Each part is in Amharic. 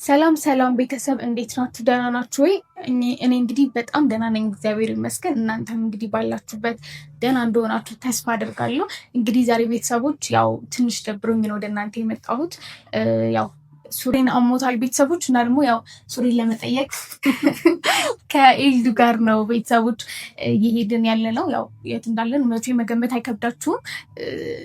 ሰላም ሰላም ቤተሰብ እንዴት ናችሁ? ደህና ናችሁ ወይ? እኔ እንግዲህ በጣም ደህና ነኝ፣ እግዚአብሔር ይመስገን። እናንተም እንግዲህ ባላችሁበት ደህና እንደሆናችሁ ተስፋ አደርጋለሁ። እንግዲህ ዛሬ ቤተሰቦች ያው ትንሽ ደብሮኝ ነው ወደ እናንተ የመጣሁት። ያው ሱሬን አሞታል ቤተሰቦች እና ደግሞ ያው ሱሬን ለመጠየቅ ከኤልዱ ጋር ነው ቤተሰቦች እየሄድን ያለ ነው። ያው የት እንዳለን መቼ መገመት አይከብዳችሁም።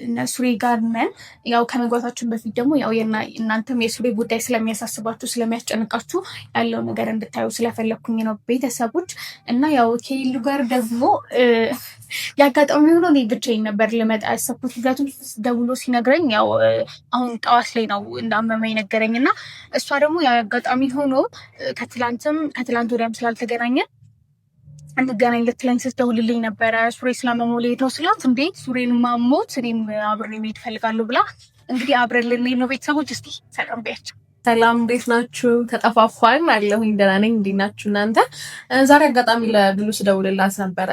እነ ሱሬ ጋር ነን። ያው ከመግባታችን በፊት ደግሞ ያው እናንተም የሱሬ ጉዳይ ስለሚያሳስባችሁ ስለሚያስጨንቃችሁ ያለው ነገር እንድታዩ ስለፈለግኩኝ ነው ቤተሰቦች። እና ያው ከኤልዱ ጋር ደግሞ ያጋጣሚ ሆኖ እኔ ብቻዬን ነበር ልመጣ ያሰብኩት። ምክንያቱም ደውሎ ሲነግረኝ ያው አሁን ጠዋት ላይ ነው እንዳመመኝ ነገረኝ እና እሷ ደግሞ ያጋጣሚ ሆኖ ከትላንት ወዲያም ስላልተገናኘን እንገናኝ ልትለኝ ስትደውልልኝ ነበረ። ሱሬ ስላመመው ልሄድ ነው ስላት፣ እንዴት ሱሬን ማሞት እኔም አብሬ መሄድ እፈልጋለሁ ብላ እንግዲህ አብረን ልንሄድ ነው ቤተሰቦች። እስኪ ሰላም በያቸው። ሰላም እንዴት ናችሁ? ተጠፋፋን አለሁኝ። ደህና ነኝ። እንዴት ናችሁ እናንተ? ዛሬ አጋጣሚ ለብሉ ስደውልላት ነበረ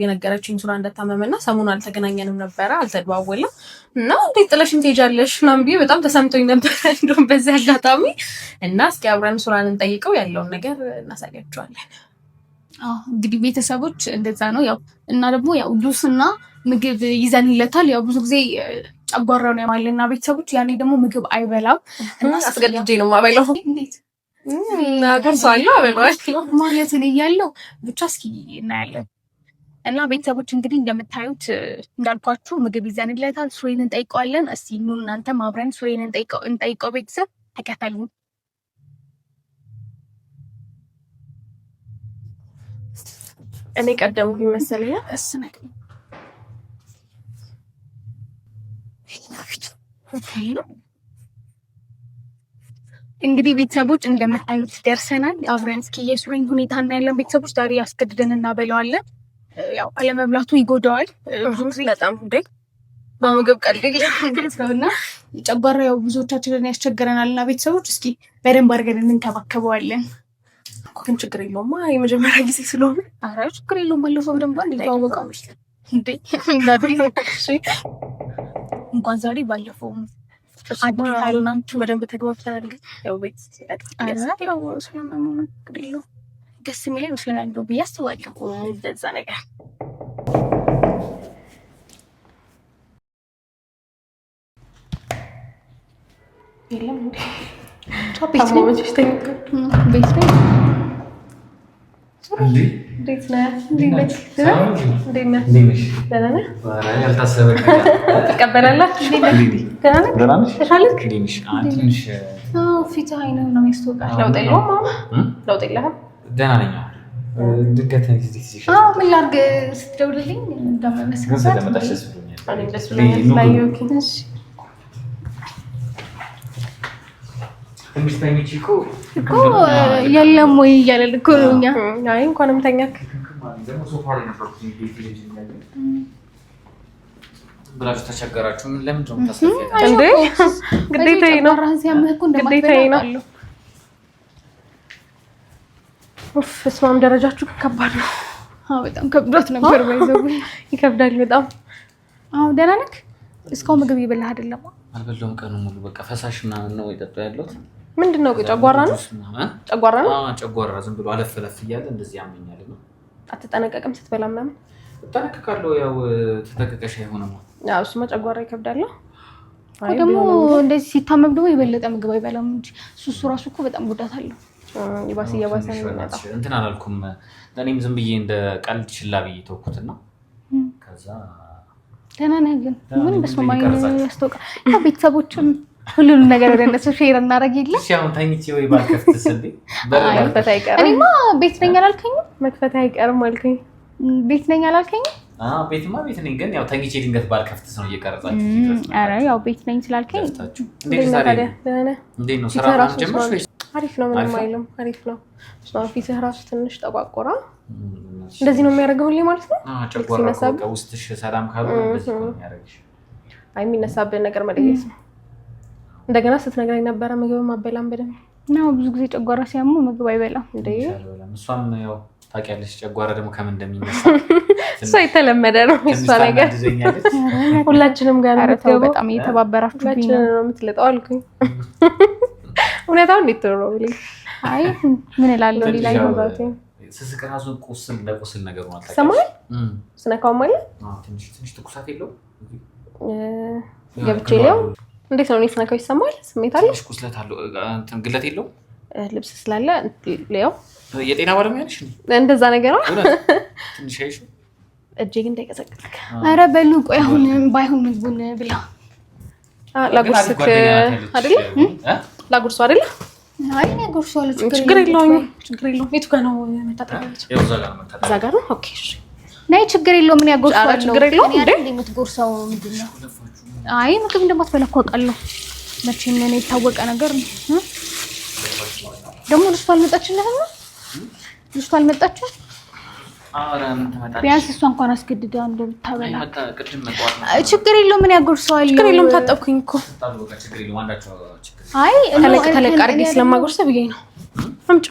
የነገረችኝ ሱራ እንደታመመና ሰሞኑን አልተገናኘንም ነበረ፣ አልተደዋወልንም እና እንዴት ጥለሽኝ ትሄጃለሽ ምናምን ብዬ በጣም ተሰምቶኝ ነበረ እንደውም በዚህ አጋጣሚ እና እስኪ አብረን ሱራን እንጠይቀው ያለውን ነገር እናሳያቸዋለን። እንግዲህ ቤተሰቦች እንደዛ ነው ያው እና ደግሞ ያው ጁስና ምግብ ይዘንለታል። ያው ብዙ ጊዜ ጨጓራውን ያማልና ቤተሰቦች ያኔ ደግሞ ምግብ አይበላም እና አስገድጄ ነው የማበላው። እንዴት አገርሳለሁ አበላዋለሁ ማለት እኔ እያለሁ ብቻ እስኪ እናያለን። እና ቤተሰቦች እንግዲህ እንደምታዩት እንዳልኳችሁ ምግብ ይዘንለታል። ሱሬን እንጠይቀዋለን። እስኪ ኑ እናንተም አብረን ሱሬን እንጠይቀው። ቤተሰብ ተከተሉን። እኔ ቀደምኩ ይመስለኛል። እንግዲህ ቤተሰቦች እንደምታዩት ደርሰናል። አብረን እስኪ የሱሬን ሁኔታ እናያለን። ቤተሰቦች ዛሬ ያስገድደን እናበለዋለን። ያው አለመብላቱ ይጎዳዋል በጣም በምግብ ቀልድ እና ጨጓራ ያው ብዙዎቻችንን ያስቸግረናል እና ቤተሰቦች እስኪ በደንብ አድርገን እንንከባከበዋለን። ግን ችግር የለውም የመጀመሪያ ጊዜ ስለሆነ። ኧረ ችግር የለውም። ባለፈው በደንብ እንድታወቀው እንኳን ዛሬ ባለፈው ናችሁ በደንብ ተግባብተናል። ያው ቤት ደስ የሚለኝ ይመስለናል ብዬ አስባለሁ። እንደዛ ነገር የለም ቤት እንዴት ነህ? ትቀበላላችሁ? ፊትህ አይነህ ነው የሚያስታውቃል። ለውጥ የለውም? ለውጥ የለህም? ደህና ነኝ። ድንገት ምን ላድርግ ስትደውልልኝ የለም ወይ እያለን እኮ ነው እኛ። አይ እንኳንም ተኛክ ብላችሁ ተቸገራችሁ። ለምን ነው ታስፈልጋለህ እንዴ? ግዴታዬ ነው። ግዴታዬ ነው። እስማም ደረጃችሁ ከባድ ነው። በጣም ከብዶት ነበር። ባይዘው ይከብዳል በጣም። ደህና ነህ? እስካሁን ምግብ እየበላህ አይደለም? አልበላሁም። ቀኑን ሙሉ በቃ ፈሳሽ ምናምን ነው የጠጣሁ ያለሁት። ምንድን ነው? ጨጓራ ነው? ጨጓራ ነው? ጨጓራ ዝም ብሎ አለፈለፍ እያለ እንደዚህ ያመኛል ነው። አትጠነቀቅም ስትበላ ምናምን? እጠነቀቃለሁ። ያው ተጠንቀቀሽ አይሆንም። እሱማ ጨጓራ ይከብዳል። ደግሞ እንደዚህ ሲታመም ደግሞ የበለጠ ምግብ አይበላም እንጂ እሱ ራሱ እኮ በጣም ጉዳት አለው። ይባስ እየባሰ ነው የሚመጣው። እንትን አላልኩም። እኔም ዝም ብዬ እንደ ቀልድ ችላ ብዬ ተውኩትና ከዛ ደህና ነህ ግን ምን በስመ አብ ያስታውቃል። ያው ቤተሰቦችም ሁሉንም ነገር ወደ እነሱ ሼር እናደርግ የለ። እሺ አሁን ተኝቼ ወይ ባልከፍትስ እንዴ? መክፈት አይቀርም። እኔማ ቤት ነኝ አላልከኝም? መክፈት አይቀርም አልከኝ። ቤት ነኝ አላልከኝም? ቤትማ ቤት ነኝ፣ ግን ያው ተኝቼ ድንገት ባልከፍትስ ነው እየቀረጻችሁ። ኧረ ያው ቤት ነኝ ስላልከኝ እንዴት ነው ስራ ጀምረሽ ወይስ? አሪፍ ነው፣ ምንም አይልም። አሪፍ ነው። ፊትህ ራሱ ትንሽ ጠቋቆራ። እንደዚህ ነው የሚያደርገው ሁሌ ማለት ነው። ጨጓራ ውስጥሽ ሰላም ካልሆነ እንደዚህ ነው የሚያደርግሽ። አይ የሚነሳብን ነገር መለየት ነው። እንደገና ስትነግረኝ ነበረ ምግብ ማበላም በደንብ ነው። ብዙ ጊዜ ጨጓራ ሲያሙ ምግብ አይበላም እንዴ? እሷም ያው ታውቂያለሽ ጨጓራ ደግሞ ከምን እንደሚነሳ እሷ የተለመደ ነው። እሷ ነገር ሁላችንም ጋር ነው። በጣም እየተባበራችሁ ሁላችንም ነው የምትለጠው አልኩኝ። እውነታው እንዴት ነው ብለኝ አይ ምን እላለሁ ሌላ ይወዛት ስስቅ ራሱ ቁስል ለቁስል ነገር ነው አልታውቅም ሰማይ ስነካው ማለት ትንሽ ትኩሳት የለው ገብቼ ሊያው እንዴት ነው ስነካው ይሰማል ስሜት አለ ትንሽ ቁስለት አለው እንትን ግለት የለው ልብስ ስላለ ሊያው የጤና ባለሙያ ነሽ እንደዛ ነገር ነው ትንሽ አይሽ እጄ ግን እንዳይቀዘቅዝ ኧረ በሉ ቆይ አሁን ባይሆን ምግቡን ብላ ላጉርስክ አይደል ላጉርሱ አይደል አይ ነገር ሷል ችግር የለውም የቱ ጋር ነው መታጠቢያቸው እዛ ጋር ነው ኦኬ እሺ ናይ ችግር የለውም ምን ያጎርሳው ችግር የለውም እንዴ የምትጎርሳው ምንድነው አይ ምግብ እንደማትበላ አውቃለሁ መቼም እኔ የታወቀ ነገር ነው ደግሞ ልጅቷ አልመጣችልህም ልጅቷ አልመጣችም አረ ምን ተመጣጣ ቢያንስ እሷ እንኳን አስገድዳ እንደው ብታበላ ቅድም መጣው ችግር የለውም ምን ያጎርሳው ችግር የለውም ታጠብኩኝ እኮ ችግር የለውም አንዳቸው ችግር አይ ተለቅ አድርጌ ስለማጎርሰ ብዬ ነው አምጪ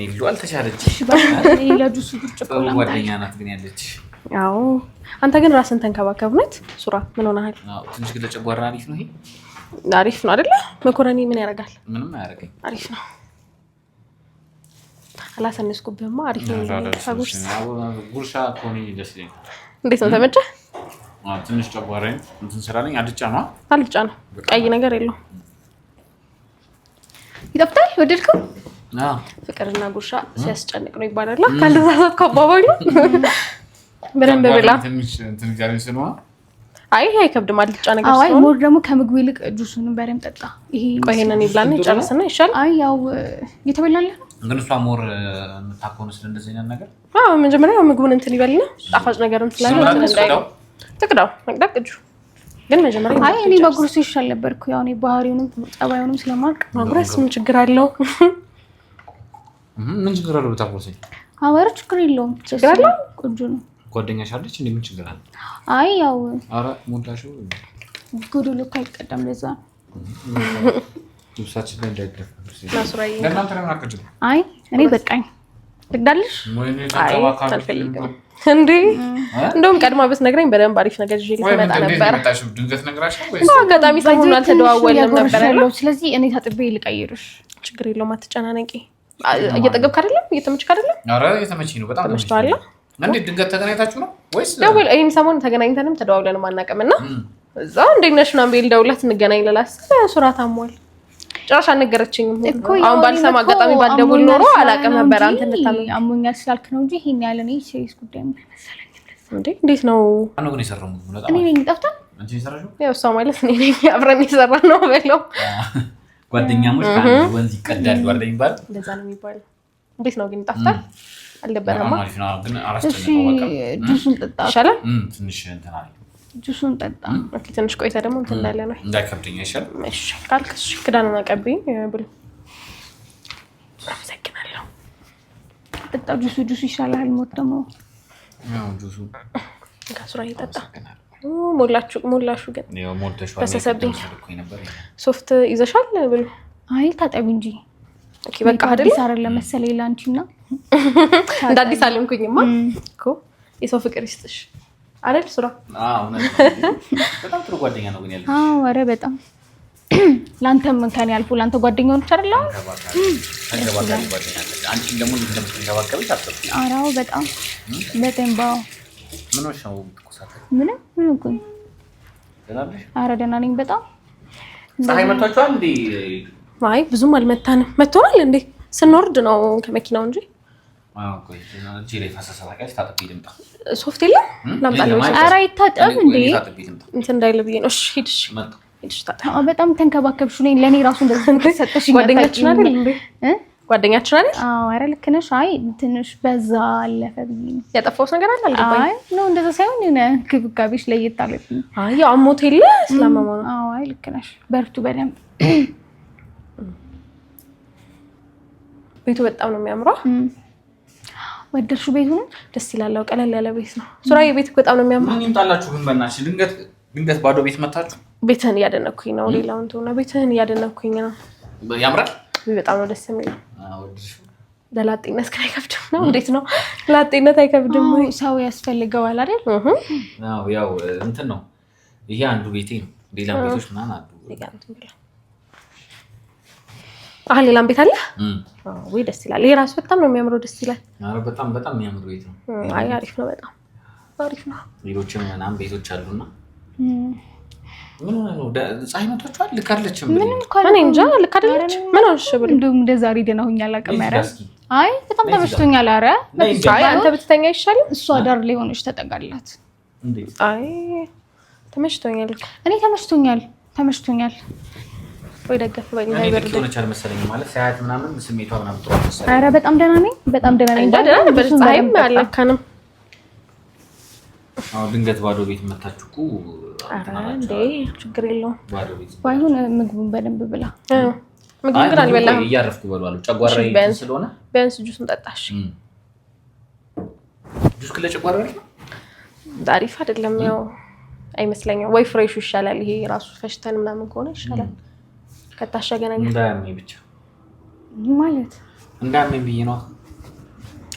ይሉ አልተቻለች እሺ በቃ ለጁስ ብርጭቆ ጓደኛ ናት ግን ያለች አዎ አንተ ግን ራስን ተንከባከብነት ሱራ ምን ሆነሃል ትንሽ ግን ለጨጓራ አሪፍ ነው ይሄ አሪፍ ነው አይደለ መኮረኒ ምን ያደርጋል ምንም አያደርገኝ አሪፍ ነው አላሰነስኩብህማ አሪፍ ነው ጉርሻ ኮኒ ደስ ይላል እንዴት ነው ተመቸ ትንሽ ጨጓራኝ እንትን ስላለኝ አልጫ ነው ቀይ ነገር የለው ይጣፍጣል ወደድከው ፍቅርና ጉርሻ ሲያስጨንቅ ነው ይባላል ካልተሳሳት ከአባባሉ በደንብ ብላ ትንሽ እንትን ጋር ሲነዋ አይ አይከብድም አልጫ ነገር አይ ሞር ደግሞ ከምግቡ ይልቅ ጁሱን በረም ጠጣ ይሄ ቆይ ይሄንን ይብላና ይጨርስና ይሻል አይ ያው እየተበላለ ግን እሷ ሞር የምታኮነስ እንደዚህ አይነት ነገር መጀመሪያ ምግቡን እንትን ይበልና ጣፋጭ ነገርም ስላለ እንትን እንዳይለው ተቅዳው መቅዳት እጁ ግን መጀመሪያ አይ እኔ በጉርሱ ይሻል ነበርኩ ያው እኔ ባህሪውንም ጸባዩንም ስለማውቅ ማጉረስ ምን ችግር አለው ምን ችግር አለው ብታቆርሰኝ አወር ችግር የለውም ችግር አለው ቆንጆ ነው ጓደኛሽ አለች እንዴ ምን ችግር አለ አይ ያው አረ ሞዳሹ ጉዱሉ ካልቀደም ለዛ ልብሳችን ላይ እንዳይደፋ ናሱራይ ለእናንተ ለምን አቀጅ አይ እኔ በቃኝ ትግዳለሽ አይ አልፈልግም እንዴ እንደውም ቀድማ ብትነግረኝ በደንብ አሪፍ ነገር ይዤ ልመጣ ነበር ድንገት ነግራሻል ወይስ አጋጣሚ ሳይሆን አልተደዋወልንም ነበር ስለዚህ እኔ ታጥቤ ልቀይርሽ ችግር የለውም አትጨናነቂ እየጠገብክ አይደለም እየተመችክ አይደለም ኧረ እየተመችኝ ነው በጣም ተመችቷል እንዴ ድንገት ተገናኝታችሁ ነው ወይስ ደውል ይሄን ሰሞን ተገናኝተንም ተደዋውለንም አናውቅምና እዛ እንዴት ነሽ ነው ቤል ደውላት እንገናኝ ለላስ ሱራ ታሟል ጭራሽ አልነገረችኝም አሁን ባልሰማ አጋጣሚ ባልደውል ኖሮ አላውቅም ነበር አንተ እንድታመኝ አሞኛል ስላልክ ነው እንጂ ይሄን ያለ ነው ሲሪየስ ጉዳይ መሰለኝ እንዴ እንዴት ነው አሁን ግን የሰራው ነው እኔ ነኝ ጠፍታ አንቺ የሰራሽው ያው እሷ ማለት እኔ ነኝ አብረን የሰራን ነው በለው ጓደኛሞች ከአንድ ወንዝ ይቀዳሉ አይደል የሚባል እንደዛ ነው የሚባለው እንዴት ነው ግን ጠፍታ አልደበረማ ግን አራስተኛው በቃ ጁሱን ጠጣ ይሻላል ትንሽ እንትን አለ ጁሱን ጠጣ ኦኬ ትንሽ ቆይታ ደግሞ እንትን እንዳለ ነው እንዳይከብደኝ ይሻል እሺ ካልክሽ ክዳኑን አቀብኝ ብሉ አመሰግናለሁ ጠጣ ጁሱ ይሻላል ሞት ደግሞ ያው ጁሱ ጋሱራ ይጠጣ ሞላሹ ግን ያው ሞልተሽ በሰሰብኝ ሶፍት ይዘሻል ብሉ አይ ታጠቢ እንጂ ኦኬ በቃ አይደል ሳራ ለመሰለኝ ላንቺና እንደ አዲስ አለምኩኝማ እኮ የሰው ፍቅር ይስጥሽ አይደል ሱራ በጣም ጥሩ ጓደኛ ነው ግን ያለሽ ኧረ በጣም ላንተም ከኔ አልፎ ላንተ ጓደኛው ነች አይደል ተንከባካቢ ጓደኛ አለሽ አንቺ ደግሞ እንደምትንከባከብሽ አትጠብቂ አራው በጣም በደንባው ምን ነው ትኩሳት ምን እኮ ደናለሽ ኧረ ደህና ነኝ በጣም ፀሐይ መቷችኋል እንዴ አይ ብዙም አልመታንም መጥቷል እንዴ ስንወርድ ነው ከመኪናው እንጂ ቆይ እዚህ ላይ ፈሰሰ ታውቂያለሽ ታጥቢ ልምጣ ሶፍት የለም ላምጣልሽ ኧረ ይታጠብ እንዴ እንትን እንዳይል ብዬ ነው እሺ ሂድሽ ታጠብ በጣም ተንከባከብሽ ነኝ ለኔ ራሱ እንደዚህ ተሰጠሽኝ ጓደኛችን አይደል እንዴ ጓደኛችን አይደል አዎ ኧረ ልክ ነሽ አይ ትንሽ በዛ አለፈ ብዬ ነው ያጠፋሁት ነገር አለ አልገባኝ አይ ነው እንደዛ ሳይሆን እኔ ክብካቤሽ ለየት አለብኝ አይ ያው አሞት የለ ስለማማው ነው አዎ አይ ልክ ነሽ በርቱ በደንብ ቤቱ በጣም ነው የሚያምረው ወደድሽ ቤቱን ደስ ይላል ቀለል ያለ ቤት ነው ሱራዬ ቤት በጣም ነው የሚያምረው ምን ይምጣላችሁ ግን በእናትሽ ድንገት ባዶ ቤት መጣችሁ ቤትህን እያደነኩኝ ነው ሌላውን ተውና ቤትህን እያደነኩኝ ነው ያምራል በጣም ነው ደስ የሚለው ወድሽ ለላጤነት ግን አይከብድም ነው እንዴት ነው ላጤነት አይከብድም ወይ ሰው ያስፈልገዋል አይደል ያው እንትን ነው ይሄ አንዱ ቤቴ ነው ሌላ ቤቶች ምናምን አሉ ይጋንቱን ብላ ሌላም ቤት አለ ወይ ደስ ይላል። ይሄ ራሱ በጣም ነው የሚያምረው፣ ደስ ይላል። አረ በጣም በጣም የሚያምር ቤት ነው። አይ አሪፍ ነው፣ በጣም አሪፍ ነው። ሌሎችም ምናምን ቤቶች አሉና ምን ነው ፀሐይ መቷቸዋል። ልካለችም ምን እንጃ ልክ አይደለች። ምን ሆነሽ ብሎ እንደውም እንደዛ ዛሬ ደህና ሆኛል። አቀመረ አይ በጣም ተመችቶኛል። አረ አይ አንተ ብትተኛ ይሻላል። እሷ ዳር ላይ ሆነሽ ተጠጋላት። አይ ተመችቶኛል። እኔ ተመችቶኛል። ወይ ደገፍ በል ላይ በርድ ሆነች አልመሰለኝም። ማለት ሳያት ምናምን ስሜቷ ምናምን ጥሩ አልመሰለኝም። አረ በጣም ደህና ነኝ። ደህና ነበር። ፀሐይም አለካንም። አዎ ድንገት ባዶ ቤት መታችሁ እኮ እንዴ ችግር የለውም። ባዶ ቤት ባይሆን ምግቡን በደንብ ብላ። ምግቡን ግን አልበላም። እያረፍኩ በሏል። ጨጓራዬ ስለሆነ ቢያንስ ጁስን ጠጣሽ። ጁስ ለጨጓራ ነው አሪፍ አይደለም። ያው አይመስለኝም። ወይ ፍሬሹ ይሻላል። ይሄ ራሱ ፈሽተን ምናምን ከሆነ ይሻላል ከታሸገ ነገር። እንዳያመኝ ብቻ ማለት እንዳያመኝ ብዬ ነው።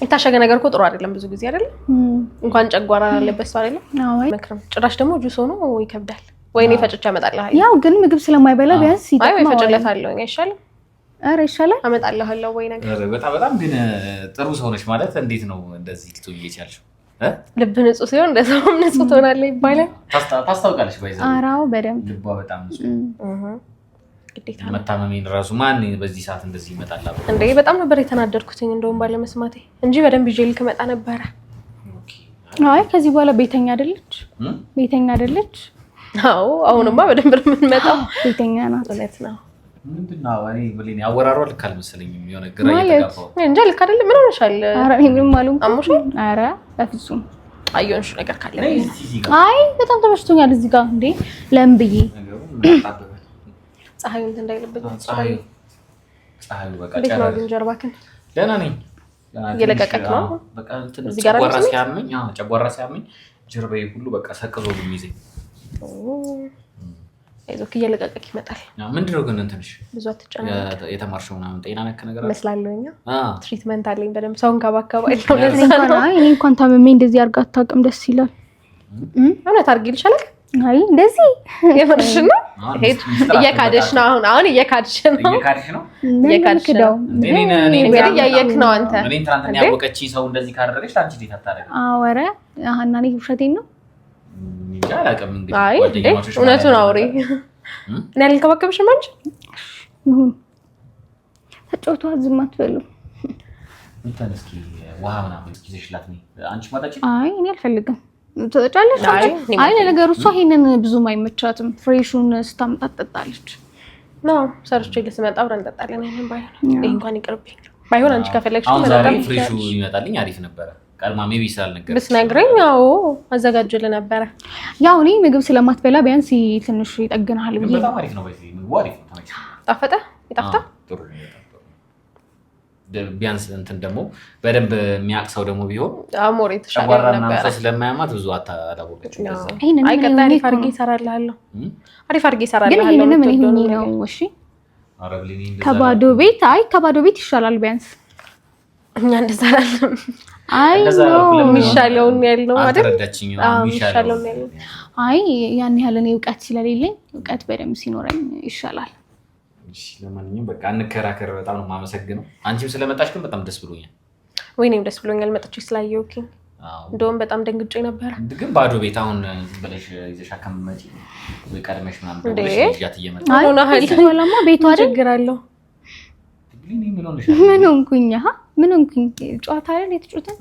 የታሸገ ነገር እኮ ጥሩ አይደለም ብዙ ጊዜ አይደለም። እንኳን ጨጓራ ያለበት ሰው አይደለም። መክረም ጭራሽ ደግሞ ጁስ ሆኖ ይከብዳል። ወይኔ ፈጭቼ አመጣልሃለሁ። ያው ግን ምግብ ስለማይበላ ቢያንስ አይ ወይ ፈጭለታለሁ አይሻልም? አረ ይሻላል። አመጣልሃለሁ ወይ ነገር። በጣም ግን ጥሩ ሰው ነሽ ማለት እንዴት ነው እንደዚህ ልትሆኚ የቻልሽው? ልብ ንጹህ ሲሆን እንደዛውም ንጹህ ትሆናለህ ይባላል። ታስታውቃለሽ ባይዘው? አራው በደንብ ልቧ በጣም ንጹህ ግዴታ ነው። መታመሜን ራሱ ማን በዚህ ሰዓት እንደዚህ ይመጣል እንዴ? በጣም ነበር የተናደድኩትኝ እንደውም ባለ መስማቴ እንጂ በደንብ ይዤ ልክ መጣ ነበር። አይ ከዚህ በኋላ ቤተኛ አይደለች። አዎ አሁንማ በደንብ የምንመጣው ቤተኛ ናት። እውነት ነው። ምንድነው እኔ ብሌን አወራሯ ልክ አልመሰለኝም። የሆነ ግራ እየተጋባው እንጃ ልክ አይደለም። ምን ሆነሻል? ኧረ እኔ ምንም አልሆንኩም። አሞሻል? ኧረ በፍጹም አየሁሽ ነገር ካለ አይ በጣም ተመችቶኛል። እዚህ ጋር እንዴ ለምን ብዬ ፀሐዩ እንዳይልበት ፀሐዩ በቃ ጨረረ። ግን ጀርባክን ደህና ነኝ። እየለቀቀክ ነው። በቃ ጨጓራ ሲያመኝ ጀርባዬ ሁሉ በቃ ሰቅዞ የሚይዘኝ። አይዞህ እየለቀቀክ ይመጣል። ምንድነው ግን እንትንሽ ብዙ አትጨናነቅ። የተማርሽው ምናምን ጤና ነክ ነገር አለ መስላለሁኛ። ትሪትመንት አለኝ በደምብ ሰውን ከባከባ እኔ እንኳን ታመሜ እንደዚህ አድርጋ አታውቅም። ደስ ይላል። እውነት አድርጊ ይልሻል። አይ እንደዚህ የፈርሽ ነው። እየካደሽ ነው። አሁን እየካደሽ ነው። ነው። እያየክ ነው አንተ። እኔ ትናንትና ያወቀችኝ ሰው እንደዚህ ካደረገች አንቺ እንዴት አታደርጊ? ኧረ ሀና እኔ ውሸቴን ነው። አይ እውነቱን አውሪ። እኔ አልንከባከብሽም አንቺ። ይሁን ተጫውቷ ዝም አትበሉ። እስኪ ውሃ ምናምን ይዘሽላት ነይ አንቺ ማጣጭ። አይ እኔ አልፈልግም። ትወጫለሽ? አይ ለነገሩ እሷ ይሄንን ብዙም አይመቻትም። ፍሬሹን ስታምጣት ትጠጣለች። ነው ሰርቼ ልስመጣ አብረን እንጠጣለን። ይሄን ባይሆን ይሄ እንኳን ይቅርብኝ። ባይሆን አንቺ ከፈለግሽ መጣጣም ፍሬሹ ይመጣልኝ አሪፍ ነበረ። ቀድማ ሜቢ ስላልነገረች ብትነግረኝ ያው አዘጋጅልህ ነበረ። ያው እኔ ምግብ ስለማትበላ ቢያንስ ትንሽ ይጠግናል ብዬ። በጣም አሪፍ ነው። በዚህ ምግቡ አሪፍ ነው። ጣፈጠ? ይጣፍጣ? ጥሩ ነው። ቢያንስ እንትን ደግሞ በደንብ የሚያቅሰው ደግሞ ቢሆን አሞር የተሻለ ነበር። ስለማያማት ብዙ አታላወቀች። አይ ቀጣይ አሪፍ አድርጌ እሰራልሃለሁ። አሪፍ አድርጌ እሰራልሃለሁ። ግን ይሄንን ምን ይሁን ነው? እሺ ከባዶ ቤት ይሻላል ቢያንስ እኛ እንደዛ አይደለም። አይ የሚሻለውን ያልነው አይደል? የሚሻለውን ያልነው። አይ ያን ያህል እኔ እውቀት ስለሌለኝ እውቀት በደንብ ሲኖረኝ ይሻላል። እሺ ለማንኛውም በቃ እንከራከር። በጣም ነው የማመሰግነው። አንቺም ስለመጣሽ ግን በጣም ደስ ብሎኛል። ወይኔም ደስ ብሎኛል መጥቼ ስላየሁኝ። እንደውም በጣም ደንግጬ ነበር። ግን ባዶ ቤት አሁን ብለሽ ይዘሽ አከመመጪ ወይ ቀድመሽ ምናምን ብለሽ ይያት እየመጣ ነው። ቤቷ ችግር አለው። ምን ሆንኩኝ? ጨዋታ አይደል የተጫወተን?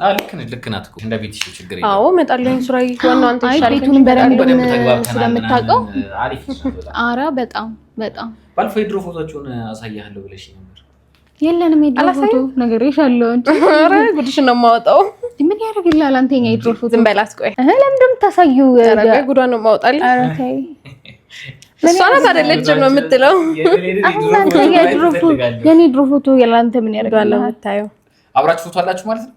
ልክ ናት እኮ እንደ ቤትሽ ችግር የለም። አዎ እመጣለሁ። ሱራይ ዋናው አንተ ይሻላል። ቤቱን በደንብ ስለምታውቀው አሪፍ ነው። ኧረ በጣም ባልፎ የድሮ ፎቶቹን አሳያለሁ ብለሽ ነበር። የለንም የድሮ ፎቶ ነግሬሻለሁ እንጂ። ኧረ ጉድሽን ነው የማወጣው። ምን ያደርግልሃል አንተኛ የድሮ ፎቶ? ዝም በላት ቆይ። ለምን እንደምታሳዩ? ኧረ ጉዷን ነው የማወጣልህ። ኧረ ተይ እሷ ናት አይደለችም ነው የምትለው። የኔ ድሮ ፎቶ ያላንተ ምን ያደርጋል? የምታየው አብራችሁ ፎቶ አላችሁ ማለት ነው?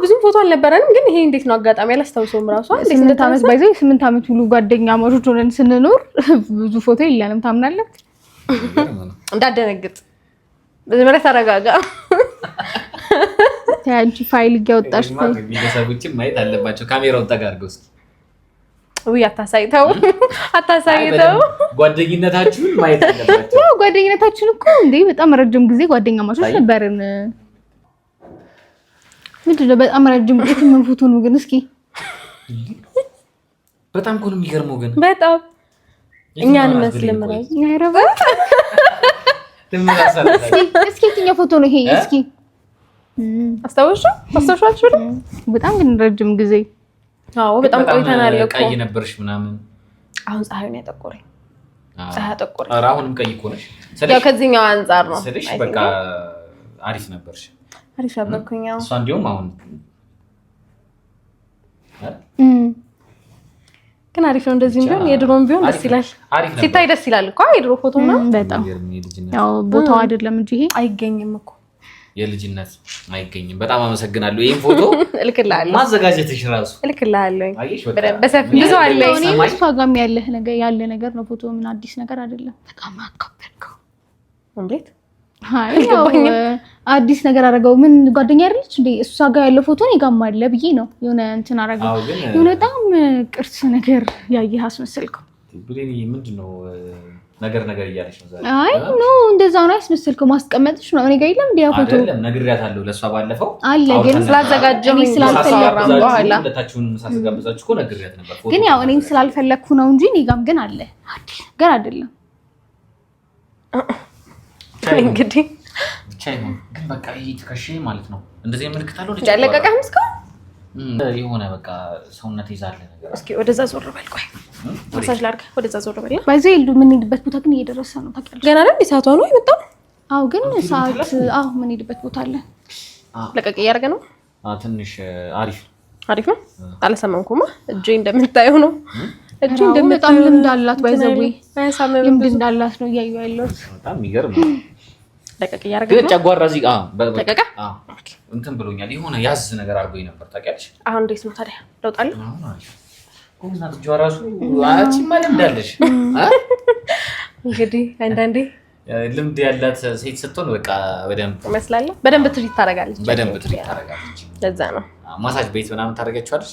ብዙም ፎቶ አልነበረንም፣ ግን ይሄ እንዴት ነው አጋጣሚ አላስታውሰውም። ራሷ 8 ዓመት ባይዘይ 8 ዓመት ሙሉ ጓደኛ ማቾች ሆነን ስንኖር ብዙ ፎቶ የለንም። ታምናለህ? እንዳደነግጥ በመጀመሪያ ተረጋጋ። አንቺ ፋይል እያወጣሽ ቤተሰቦችም ማየት አለባቸው። ካሜራውን ጠጋ አድርገው እስኪ። ወይ አታሳይተው ጓደኝነታችሁን ማየት አለባችሁ። ጓደኝነታችን እኮ እንዴ በጣም ረጅም ጊዜ ጓደኛ ማቾች ነበርን። ምንድነው በጣም ረጅም ጊዜ ምን ፎቶ ነው ግን? እስኪ በጣም እኮ ነው የሚገርመው ግን በጣም እኛን መስለም ራስ ያረባ እስኪ የትኛው ፎቶ ነው ይሄ? እስኪ አስታውሻችሁ በጣም ግን ረጅም ጊዜ አዎ በጣም ቆይተናል እኮ ቀይ ነበርሽ ምናምን። አሁን ፀሐዩን ያጠቆረኝ ፀሐይ አጠቆረኝ። ኧረ አሁንም ቀይ እኮ ነሽ። ያው ከዚህኛው አንፃር ነው ስለሽ በቃ አሪፍ ነበርሽ። አሪፍ ነበርኩኝ። እሷ እንዲያውም አሁን ግን አሪፍ ነው። እንደዚህም ቢሆን የድሮም ቢሆን ደስ ይላል። ሲታይ ደስ ይላል እኮ የድሮ ፎቶ ነው በጣም ያው ቦታው አይደለም እንጂ ይሄ አይገኝም እኮ የልጅነት አይገኝም። በጣም አመሰግናለሁ። ይሄን ፎቶ እልክልሃለሁ። ማዘጋጀትሽ ራሱ እልክልሃለሁ። በሰፊ ብዙ አለ። እሷ ጋርም ያለ ነገር ነው ፎቶ። ምን አዲስ ነገር አይደለም። በጣም አካበልከው እንዴት? አይ አዲስ ነገር አደረገው። ምን ጓደኛ አይደለች እንዴ? እሷ ጋር ያለው ፎቶ እኔ ጋርም አለ ብዬ ነው የሆነ እንትን አደረገው። የሆነ በጣም ቅርስ ነገር ያየህ አስመሰልከው። ምንድነው ነገር እያለሽ ነው ዛሬ? አይ ኖ እንደዛ ነው አስመሰልከው። ማስቀመጥሽ ነው እኔ ጋር የለም እንዴ ፎቶ? አይደለም ነግሬያታለሁ ለሷ ባለፈው አለ ግን ስላዘጋጀው ስላልፈለኩ በኋላ ሁለታችሁን ሳስጋብዛችሁ እኮ ነግሬያት ነበር ፎቶ። ግን ያው እኔም ስላልፈለኩ ነው እንጂ እኔ ጋርም ግን አለ። አዲስ ነገር አይደለም እንግዲህ ብቻ ይሁን። ግን በቃ ይሄ ትከሻ ማለት ነው እንደዚህ ምልክት አለው ልጅ ያለቀቀም እስካሁን የሆነ በቃ ሰውነት ይዛለ ነገር። እስኪ ወደዛ ዞር በል። ቆይ ማሳጅ ላድርግ። ወደዛ ዞር በል። ባይዘ ይልዱ ምን ሄድበት ቦታ ግን እየደረሰ ነው ታውቂያለሽ? ገና አይደል? ሰዓቷ ነው የመጣው። አዎ ግን ሰዓት ምን ሄድበት ቦታ አለ። ለቀቅ እያደረገ ነው። ትንሽ አሪፍ ነው። አልሰማንኩማ። እጄ እንደምታየው ነው። እጄ በጣም ልምድ አላት። ባይዘው ልምድ እንዳላት ነው እያየሁ ያለሁት። በጣም የሚገርም ነው። ለቀቅ እያደረገ ነው። ጨጓራ እዚህ ለቀቀ እንትን ብሎኛል። የሆነ ያዝ ነገር አድርጎኝ ነበር ታውቂያለሽ? አሁን እንዴት ነው ታዲያ? ለውጥ አለ? እና ጀራሱ አቺ ማለት እንዳለሽ እንግዲህ አንዳንዴ ልምድ ያላት ሴት ስትሆን በቃ በደንብ ትሪት ታደርጋለች። ለዛ ነው ማሳጅ ቤት ምናምን ታደርጋችኋለሽ?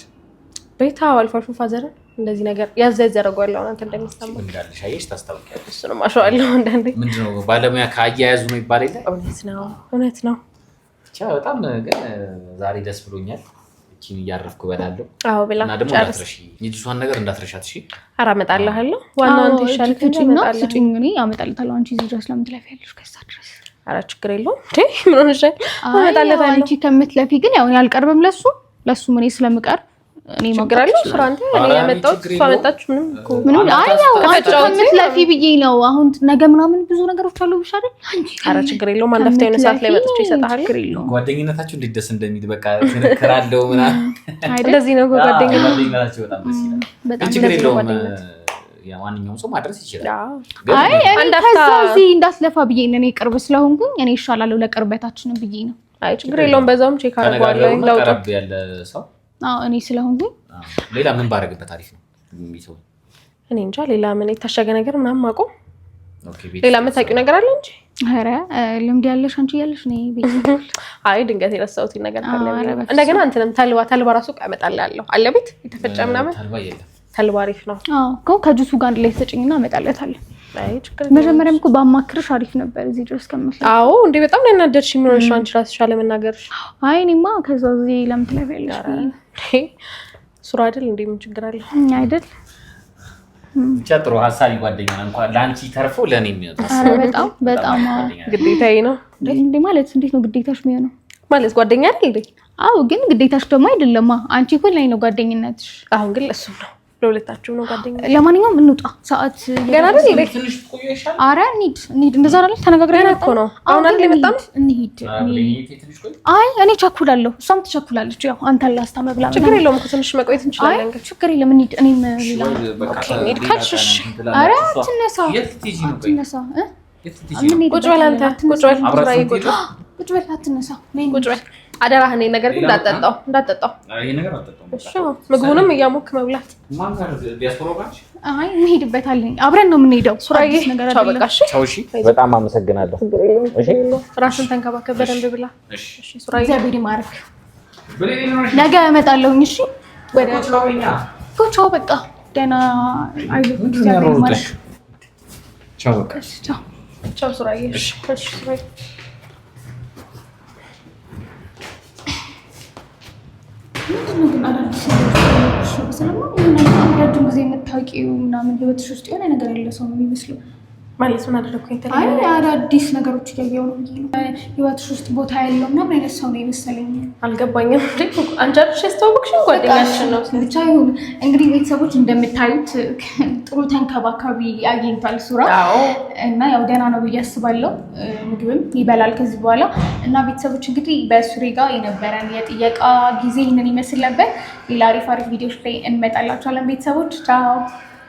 ቤታው አልፎ አልፎ ፋዘርን እንደዚህ ነገር ያዘዝ ያደርጓል። አሁን አንተ እንደምትሰማው እንዳለሽ አየሽ ታስታውቂያለሽ። እሱንም አሸዋለሁ አንዳንዴ። ምንድነው ባለሙያ ካያያዙ ነው ይባል የለ? እውነት ነው። ብቻ በጣም ግን ዛሬ ደስ ብሎኛል። እቺን እያረፍኩ በላለሁ። አዎ ብላ እና ደግሞ እንዳትረሺ የጁሷን ነገር እንዳትረሻት። እሺ ኧረ አመጣልሃለሁ። ዋናው አንተ ይሻል ስጪኝ እኔ አመጣልታለሁ። አንቺ እዚህ ድረስ ለምን ትለፊያለሽ? ከዛ ድረስ ኧረ ችግር የለውም እንዴ ምን ሆነሽ? አመጣልታለሁ። አንቺ ከምትለፊ ግን ያው እኔ አልቀርብም ለሱ ምን ስለምቀርብ እኔ ማግራለሁ ስራ አንተ እኔ ያመጣሁት እሷ አመጣችሁ ምንም ከምትለፊ ብዬ ነው። አሁን ነገ ምናምን ብዙ ነገሮች አሉ ብቻ አይደል? ኧረ ችግር የለውም። አንድ አፍታ የሆነ ሰዓት ላይ መጥቼ እሰጥሃለሁ። ጓደኝነታችሁ እንዴት ደስ እንደሚል በቃ ትንከራለው ምናምን እንደዚህ ነው ጓደኝነታችሁ በጣም ደስ ይላል። ችግር የለውም። ማንኛውም ሰው ማድረስ ይችላል። አይ እኔ ከዛ እዚህ እንዳትለፋ ብዬ ነው። እኔ ቅርብ ስለሆንኩኝ እኔ ይሻላለሁ ለቅርበታችን ብዬ ነው። አይ ችግር የለውም። በዛውም ቼክ አድርጓለሁ ለውጥ ያለ ሰው እኔ ስለሆንኩኝ ሌላ ምን ባረግበት አሪፍ ነው የሚሰው? እኔ እንጃ ሌላ ምን የታሸገ ነገር ምናምን ማቆም ሌላ የምታውቂው ነገር አለ እንጂ? ኧረ ልምድ ያለሽ አንቺ ያለሽ እኔ ቤት አይ ድንገት የረሳሁት ነገር ካለ እንደገና እንትንም ተልባ ራሱ አመጣልሃለሁ አለ ቤት የተፈጨ ምናምን ተልባ አሪፍ ነው። እኮ ከጁሱ ጋር አንድ ላይ ተጨኝና አመጣለታለሁ። አይ ችግር መጀመሪያም እኮ ባማክርሽ አሪፍ ነበር እዚህ ድረስ ከመሰለኝ። አዎ እንዴ በጣም ነው ያናደርሽ። ምን ሆነሽ አንቺ ራስሽ አለመናገርሽ? አይ እኔማ ከዛ እዚህ ለምን ትለፊያለሽ? ሱራ አይደል እንዴ ምን ችግር አለ አይደል? ብቻ ጥሩ ሀሳቢ ጓደኛ እንኳን ለአንቺ ተርፎ ለእኔ የሚወጣ በጣም ግዴታዬ ነው እንዴ። ማለት እንዴት ነው ግዴታሽ የሚሆነው? ማለት ጓደኛ አይደል እንዴ? አዎ ግን ግዴታሽ ደግሞ አይደለማ። አንቺ እኮ ላይ ነው ጓደኝነትሽ። አሁን ግን ለሱ ነው ለሁለታችሁ ነው ጓደኛ። ለማንኛውም እንውጣ። ሰዓት ገና አይደል እንዴ? ትንሽ ቆየሻል። ኧረ እንሂድ እንደዛ አይደል? ተነጋግረን እኮ ነው አሁን አይደል የመጣው? እንሂድ። አይ እኔ ቸኩላለሁ፣ እሷም ትቸኩላለች። ያው አንተ ላስታመብላ ችግር የለውም እኮ ትንሽ መቆየት እንችላለን። አይ ችግር የለም እንሂድ። እኔም ሌላ እንሂድ ካልሽሽ። ኧረ ትነሳ ቁጭ በል አንተ ቁጭ በል ቁጭ በል አትነሳ። ቁጭ በል አደራህ። እኔ ነገር ግን እንዳጠጣው ይሄ ነገር አጠጣው። እሺ ምግቡንም እያሞክ መብላት። ማን ጋር ዲያስፖራዎች? አይ እንሄድበታለን፣ አብረን ነው የምንሄደው። ሱራዬ ቻው በቃ እሺ። ቻው እሺ። በጣም አመሰግናለሁ። እሺ ራስን ተንከባከብ በደንብ ብላ። እሺ ሱራዬ እግዚአብሔር ይማርክ። ነገ እመጣለሁኝ። እሺ ወደ ቻው በቃ ደህና አይዞህ። ቻው በቃ ቻው ሱራዬ። እሺ ሱራዬ ረጅም ጊዜ የምታውቂው ምናምን ህይወትሽ ውስጥ የሆነ ነገር ያለ ሰው ነው የሚመስለው። ማለት ምን አደረኩኝ? አዳዲስ ነገሮች እያየሁ ነው። ህይወትሽ ውስጥ ቦታ ያለው ምናምን አይነት ሰው ነው የመሰለኝ። አልገባኝም። አንቺ አይደለሽ ያስተዋወቅሽኝ? ጓደኛችን ነው ብቻ ይሁን እንግዲህ። ቤተሰቦች እንደምታዩት ጥሩ ተንከባካቢ አግኝቷል ሱራ እና ያው ደህና ነው ብዬ አስባለሁ። ምግብም ይበላል ከዚህ በኋላ እና ቤተሰቦች እንግዲህ በሱሬ ጋር የነበረን የጥየቃ ጊዜ ይህንን ይመስል ነበር። ሌላ አሪፍ አሪፍ ቪዲዮች ላይ እንመጣላችኋለን። ቤተሰቦች ቻው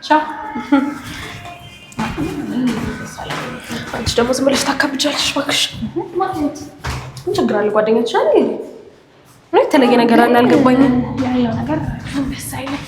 ቻው። አንቺ ደግሞ ዝም ብለሽ ታካብጃለሽ እባክሽ። ማለት ምን ችግር አለ? ጓደኛችን አይደል? የተለየ ነገር አለ? አልገባኝም። ያለው ነገር ደስ አይልም።